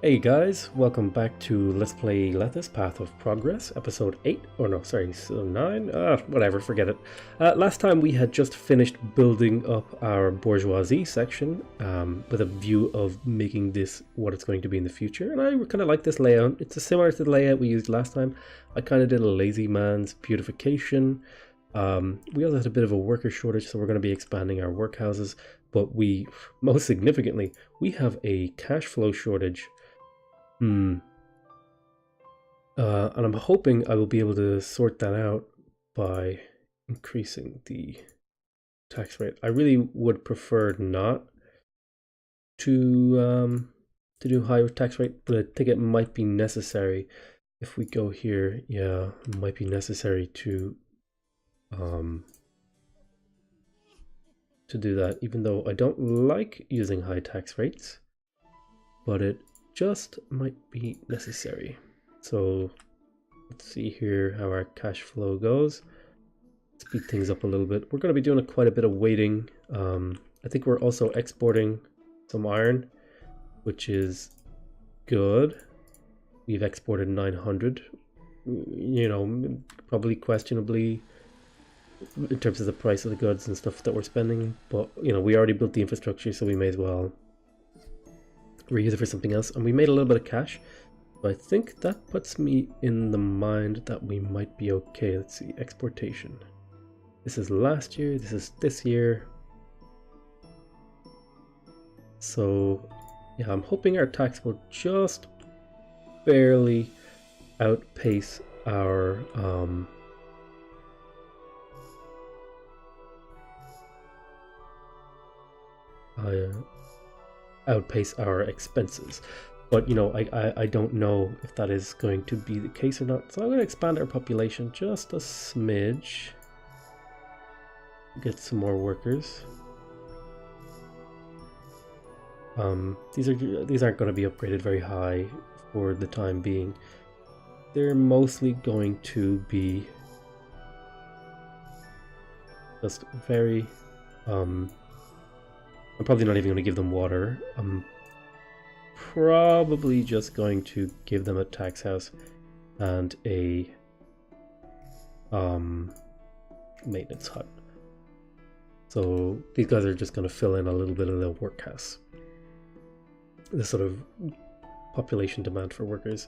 Hey guys, welcome back to Let's Play Lethis Path of Progress, episode 8, or no, sorry, so 9, whatever, forget it. Last time we had just finished building up our bourgeoisie section with a view of making this what it's going to be in the future, and I kind of like this layout. It's similar to the layout we used last time. I kind of did a lazy man's beautification. We also had a bit of a worker shortage, so we're going to be expanding our workhouses, but most significantly, we have a cash flow shortage. And I'm hoping I will be able to sort that out by increasing the tax rate. I really would prefer not to do higher tax rate, but I think it might be necessary if we go here. Yeah, it might be necessary to do that, even though I don't like using high tax rates, but it just might be necessary. So let's see here how our cash flow goes. Speed things up a little bit. We're going to be doing quite a bit of waiting. I think we're also exporting some iron, which is good. We've exported 900, you know, probably questionably in terms of the price of the goods and stuff that we're spending, but you know, we already built the infrastructure, so we may as well reuse it for something else. And we made a little bit of cash, so I think that puts me in the mind that we might be okay. Let's see, exportation. This is last year, this is this year. So yeah, I'm hoping our tax will just barely outpace our expenses, but you know, I don't know if that is going to be the case or not, so I'm going to expand our population just a smidge, get some more workers. These aren't going to be upgraded very high for the time being. They're mostly going to be just very I'm probably not even going to give them water. I'm probably just going to give them a tax house and a maintenance hut. So these guys are just going to fill in a little bit of the workhouse. The sort of population demand for workers.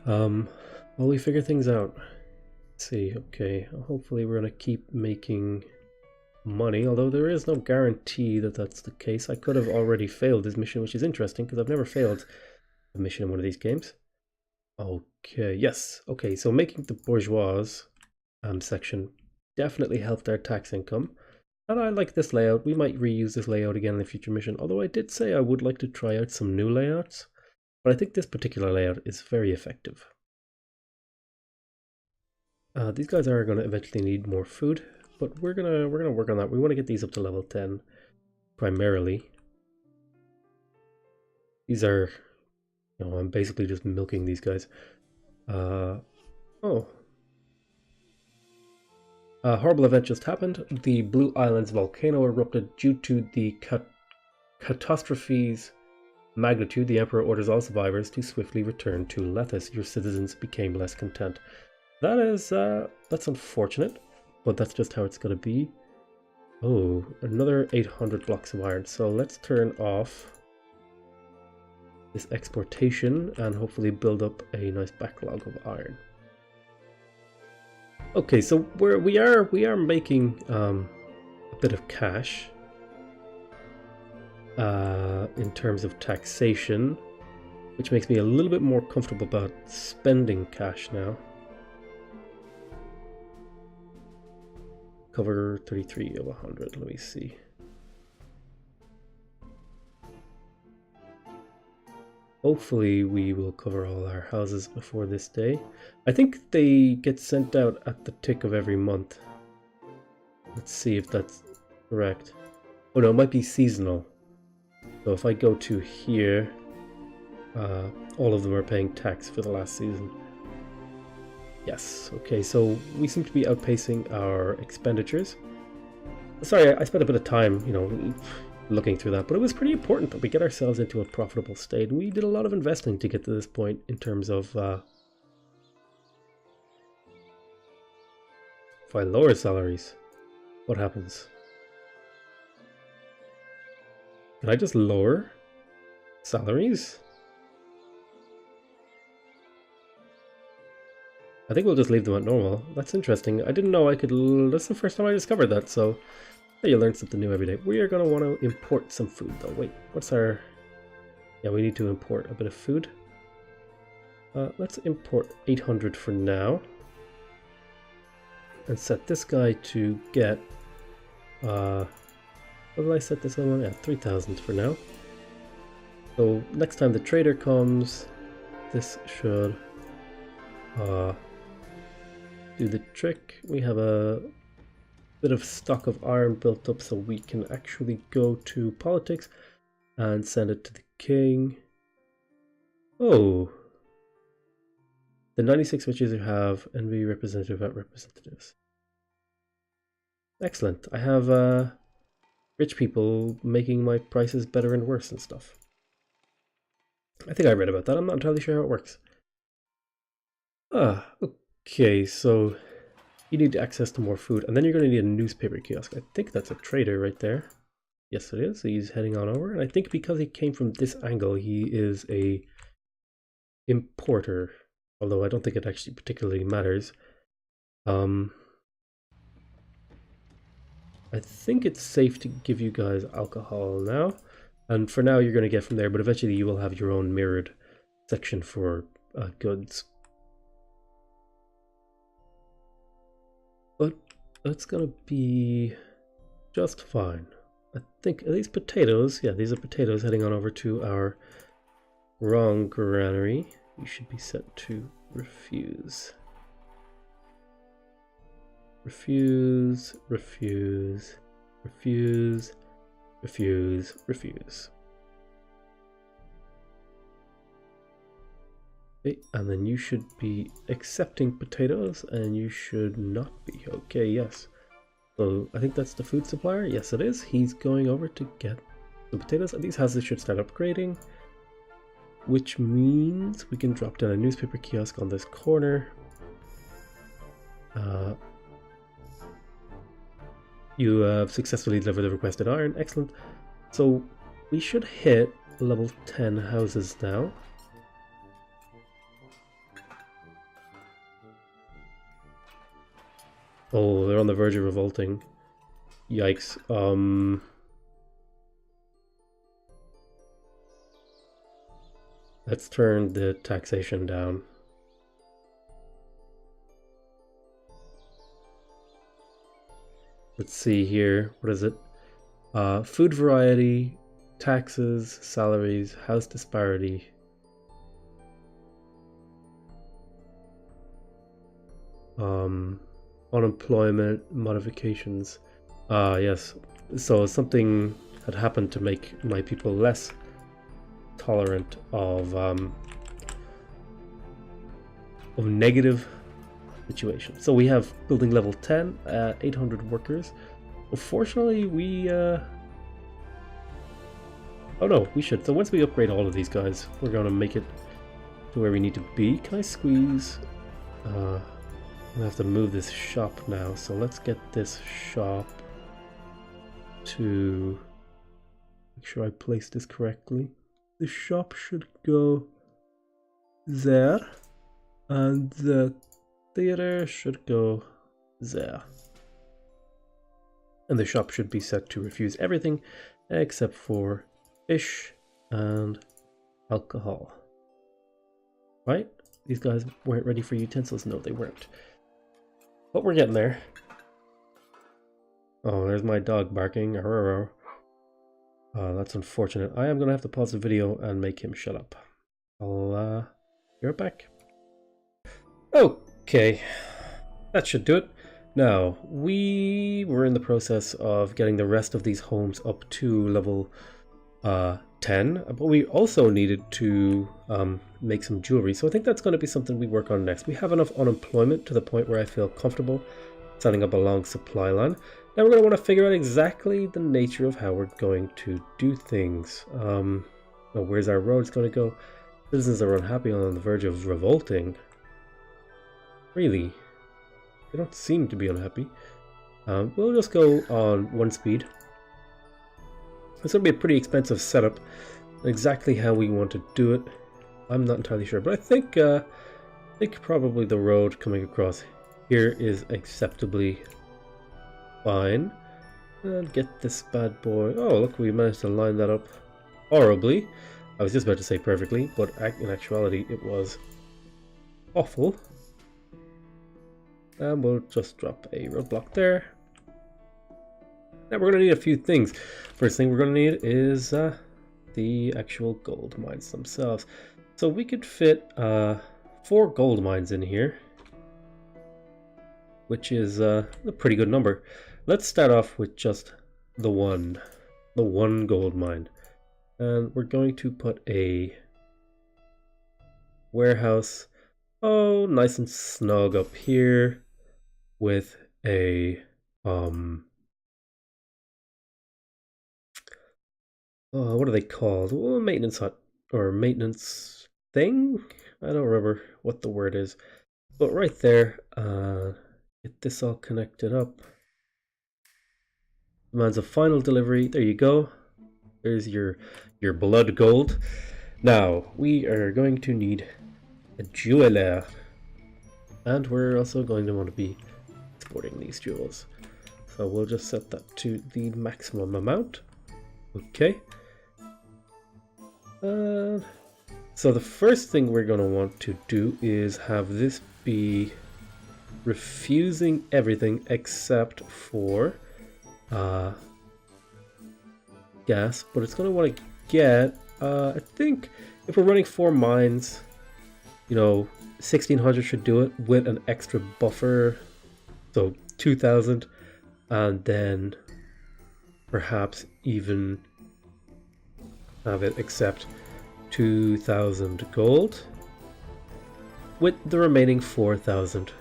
While we figure things out. Let's see, okay, hopefully we're going to keep making money, although there is no guarantee that that's the case. I could have already failed this mission, which is interesting because I've never failed a mission in one of these games. Okay, yes, okay, so making the bourgeois section definitely helped our tax income, and I like this layout. We might reuse this layout again in the future mission, although I did say I would like to try out some new layouts, but I think this particular layout is very effective. These guys are going to eventually need more food, but we're gonna work on that. We want to get these up to level 10 primarily. These are, you know, I'm basically just milking these guys. Horrible event just happened. The Blue Islands volcano erupted due to the catastrophe's magnitude. The Emperor orders all survivors to swiftly return to Lethis. Your citizens became less content. That is, that's unfortunate, but that's just how it's going to be. Oh, another 800 blocks of iron. So let's turn off this exportation and hopefully build up a nice backlog of iron. Okay, so we are making a bit of cash in terms of taxation, which makes me a little bit more comfortable about spending cash now. Cover 33 of 100, let me see. Hopefully we will cover all our houses before this day. I think they get sent out at the tick of every month. Let's see if that's correct. Oh no, it might be seasonal. So if I go to here, all of them are paying tax for the last season. Yes, okay, so we seem to be outpacing our expenditures. Sorry, I spent a bit of time, you know, looking through that, but it was pretty important that we get ourselves into a profitable state. We did a lot of investing to get to this point in terms of if I lower salaries, what happens? Can I just lower salaries? I think we'll just leave them at normal. That's interesting. I didn't know I could... That's the first time I discovered that, so... You learn something new every day. We are going to want to import some food, though. Wait, what's our... Yeah, we need to import a bit of food. Let's import 800 for now. And set this guy to get... what did I set this one? Yeah, 3,000 for now. So, next time the trader comes, this should... do the trick. We have a bit of stock of iron built up so we can actually go to politics and send it to the king. Oh, the 96 witches who have envy representative at representatives. Excellent. I have rich people making my prices better and worse and stuff. I think I read about that. I'm not entirely sure how it works. Okay, so you need access to more food, and then you're going to need a newspaper kiosk. I think that's a trader right there. Yes, it is. He's heading on over, and I think because he came from this angle, he is a importer, although I don't think it actually particularly matters. I think it's safe to give you guys alcohol now, and for now you're going to get from there, but eventually you will have your own mirrored section for goods. But that's going to be just fine. I think these potatoes, yeah, these are potatoes heading on over to our wrong granary. You should be set to refuse. Refuse, refuse, refuse, refuse, refuse. Okay, and then you should be accepting potatoes, and you should not be. Okay, yes. So I think that's the food supplier. Yes, it is. He's going over to get the potatoes, and these houses should start upgrading, which means we can drop down a newspaper kiosk on this corner. You have successfully delivered the requested iron. Excellent. So we should hit level 10 houses now. Oh, they're on the verge of revolting. Yikes. Let's turn the taxation down. Let's see here. What is it? Food variety, taxes, salaries, house disparity. Unemployment, modifications. Yes. So something had happened to make my people less tolerant of negative situation. So we have building level 10, 800 workers. Unfortunately, we oh no, we should. So once we upgrade all of these guys, we're going to make it to where we need to be. Can I squeeze? I'm gonna have to move this shop now. So let's get this shop to make sure I place this correctly. The shop should go there, and the theater should go there. And the shop should be set to refuse everything except for fish and alcohol. Right? These guys weren't ready for utensils. No, they weren't. But we're getting there. Oh, there's my dog barking. That's unfortunate. I am going to have to pause the video and make him shut up. I'll be right back. Okay, that should do it. Now, we were in the process of getting the rest of these homes up to level 10, but we also needed to make some jewelry. So I think that's going to be something we work on next. We have enough unemployment to the point where I feel comfortable setting up a long supply line. Now we're going to want to figure out exactly the nature of how we're going to do things. Well, where's our roads going to go? Citizens are unhappy and on the verge of revolting. Really? They don't seem to be unhappy. We'll just go on 1 speed. It's going to be a pretty expensive setup. Exactly how we want to do it, I'm not entirely sure. But I think probably the road coming across here is acceptably fine. And get this bad boy. Oh, look, we managed to line that up horribly. I was just about to say perfectly, but in actuality it was awful. And we'll just drop a roadblock there. Now we're going to need a few things. First thing we're going to need is the actual gold mines themselves. So we could fit 4 gold mines in here, which is a pretty good number. Let's start off with just the one gold mine. And we're going to put a warehouse, oh, nice and snug up here with a what are they called? Well, maintenance hut or maintenance thing? I don't remember what the word is. But right there, get this all connected up. Demands a final delivery. There you go. There's your blood gold. Now we are going to need a jeweler, and we're also going to want to be exporting these jewels. So we'll just set that to the maximum amount. Okay. So the first thing we're going to want to do is have this be refusing everything except for gas, but it's going to want to get, I think if we're running 4 mines, you know, 1600 should do it with an extra buffer, so 2000, and then perhaps even have it accept 2000 gold with the remaining 4000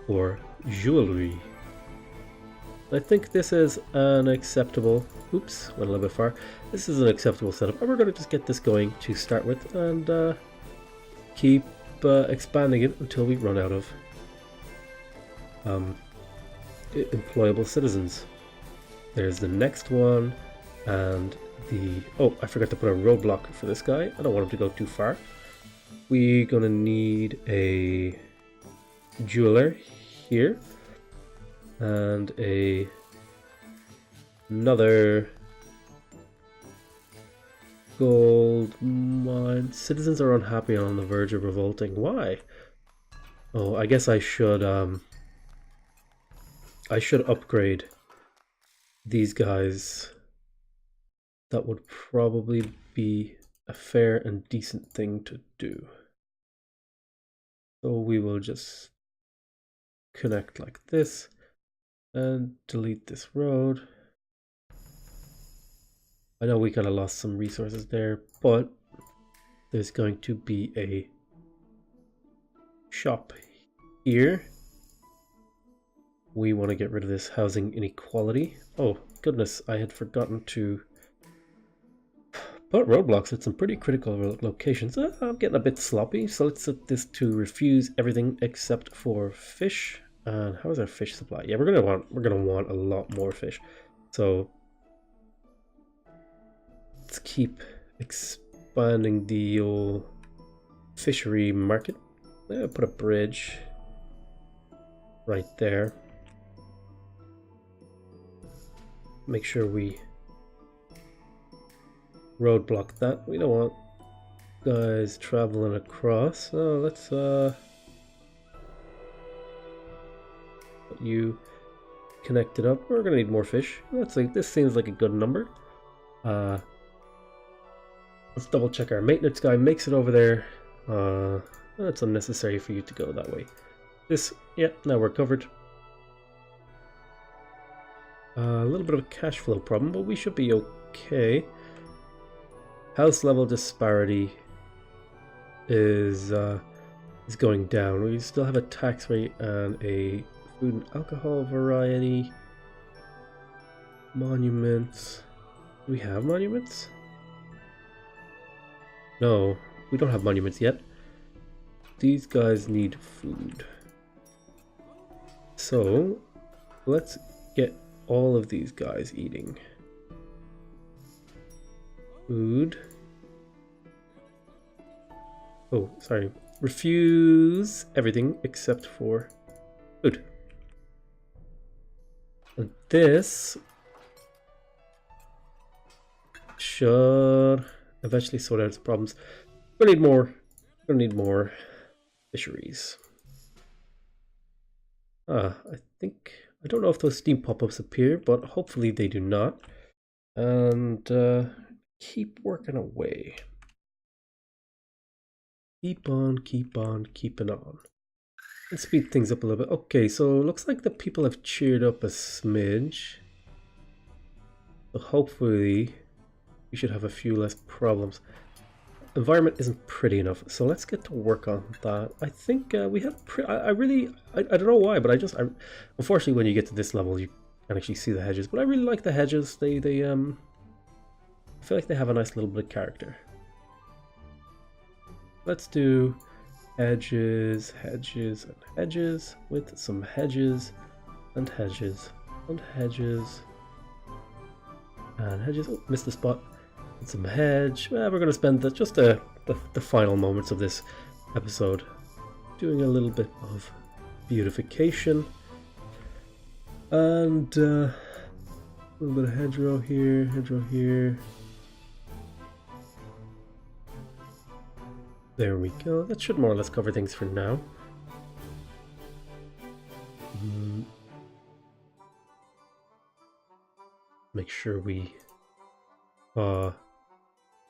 for jewelry. I think this is an acceptable, oops, went a little bit far. This is an acceptable setup, and we're going to just get this going to start with and keep expanding it until we run out of employable citizens. There's the next one, and oh, I forgot to put a roadblock for this guy. I don't want him to go too far. We're gonna need a jeweler here and another gold mine. Citizens are unhappy and on the verge of revolting. Why? Oh, I guess I should upgrade these guys. That would probably be a fair and decent thing to do. So we will just connect like this and delete this road. I know we kind of lost some resources there, but there's going to be a shop here. We want to get rid of this housing inequality. Oh goodness, I had forgotten to put roadblocks at some pretty critical locations. I'm getting a bit sloppy, so let's set this to refuse everything except for fish. And how is our fish supply? Yeah, we're gonna want a lot more fish. So let's keep expanding the old fishery market. Put a bridge right there. Make sure we roadblock that. We don't want guys traveling across. So let's put you connected up. We're gonna need more fish. This seems like a good number. Let's double check our maintenance guy makes it over there. It's unnecessary for you to go that way. Yeah, now we're covered. A little bit of a cash flow problem, but we should be okay. House level disparity is going down. We still have a tax rate and a food and alcohol variety. Monuments. Do we have monuments? No, we don't have monuments yet. These guys need food. So let's get all of these guys eating. Food. Oh, sorry. Refuse everything except for food. And this should eventually sort out its problems. We're gonna need more fisheries. I don't know if those steam pop-ups appear, but hopefully they do not. And keep working away. Keep on keeping on. Let's speed things up a little bit. Okay, so it looks like the people have cheered up a smidge. So hopefully we should have a few less problems. Environment isn't pretty enough, so let's get to work on that. I think we have I don't know why, but unfortunately when you get to this level you can actually see the hedges, but I really like the hedges. They I feel like they have a nice little bit of character. Let's do hedges, hedges, and hedges with some hedges and hedges and hedges and hedges. Oh, missed the spot. And some hedge. Well, we're going to spend just the final moments of this episode doing a little bit of beautification and a little bit of hedgerow here, hedgerow here. There we go. That should more or less cover things for now. Make sure we... I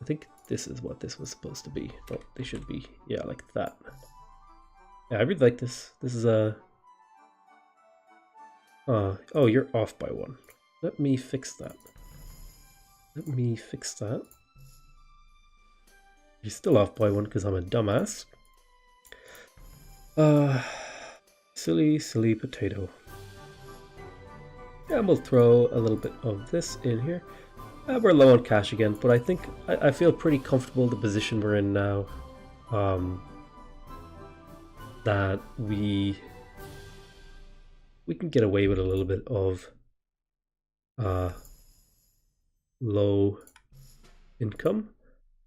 think this is what this was supposed to be. Oh, they should be, yeah, like that. Yeah, I really like this. This is a... oh, you're off by one. Let me fix that. Let me fix that. You're still off by one because I'm a dumbass. Silly potato. Yeah, we'll throw a little bit of this in here. We're low on cash again, but I think I feel pretty comfortable the position we're in now. That we can get away with a little bit of low income.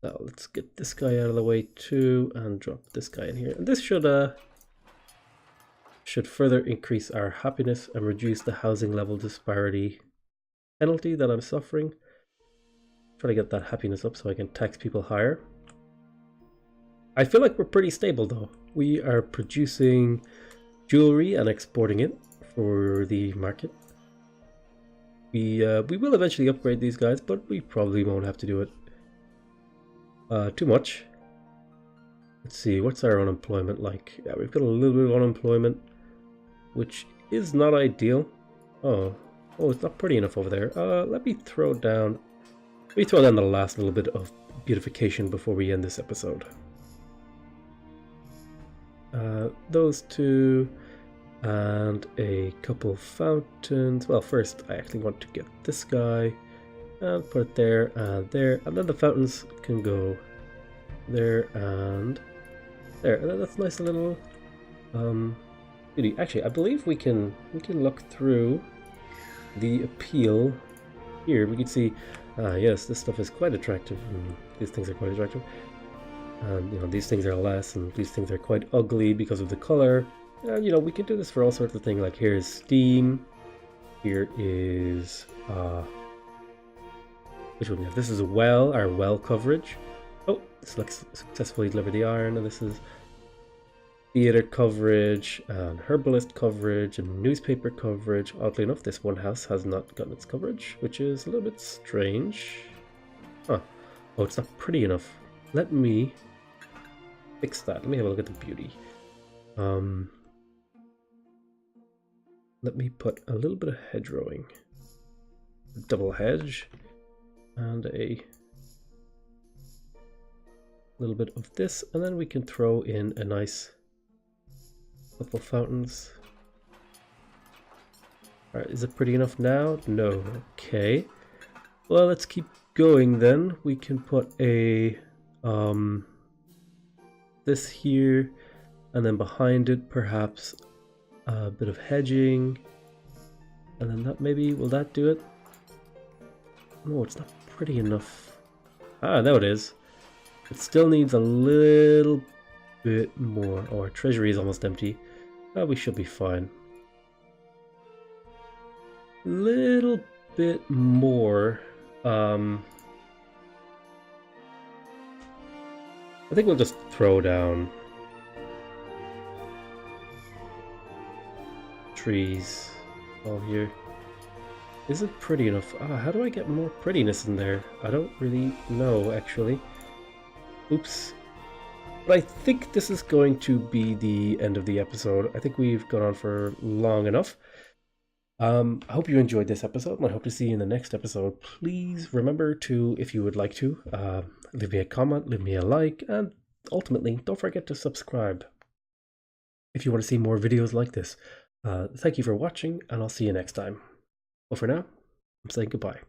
Now let's get this guy out of the way too and drop this guy in here. And this should further increase our happiness and reduce the housing level disparity penalty that I'm suffering. Try to get that happiness up so I can tax people higher. I feel like we're pretty stable though. We are producing jewelry and exporting it for the market. We will eventually upgrade these guys, but we probably won't have to do it too much. Let's see, what's our unemployment like? Yeah, we've got a little bit of unemployment, which is not ideal. Oh, it's not pretty enough over there. Let me throw down the last little bit of beautification before we end this episode. Those two and a couple fountains. Well, first I actually want to get this guy and put it there and there, and then the fountains can go there and there, and then that's a nice little beauty. Actually, I believe we can look through the appeal here. We can see, yes, this stuff is quite attractive, and these things are quite attractive, and you know, these things are less, and these things are quite ugly because of the color. And you know, we can do this for all sorts of things. Like here's steam, here is which one? This is our well coverage. Oh, successfully delivered the iron, and this is theater coverage and herbalist coverage and newspaper coverage. Oddly enough, this one house has not gotten its coverage, which is a little bit strange. Oh, it's not pretty enough. Let me fix that. Let me have a look at the beauty. Let me put a little bit of hedgerowing. Double hedge. And a little bit of this, and then we can throw in a nice couple fountains. Alright, is it pretty enough now? No. Okay. Well, let's keep going then. We can put a this here, and then behind it perhaps a bit of hedging, and then that maybe, will that do it? No, it's not pretty enough. Ah, there it is. It still needs a little bit more. Oh, our treasury is almost empty. We should be fine. Little bit more. I think we'll just throw down trees all here. Is it pretty enough? How do I get more prettiness in there? I don't really know, actually. Oops. But I think this is going to be the end of the episode. I think we've gone on for long enough. I hope you enjoyed this episode, and I hope to see you in the next episode. Please remember to, if you would like to, leave me a comment, leave me a like, and ultimately, don't forget to subscribe if you want to see more videos like this. Thank you for watching, and I'll see you next time. But for now, I'm saying goodbye.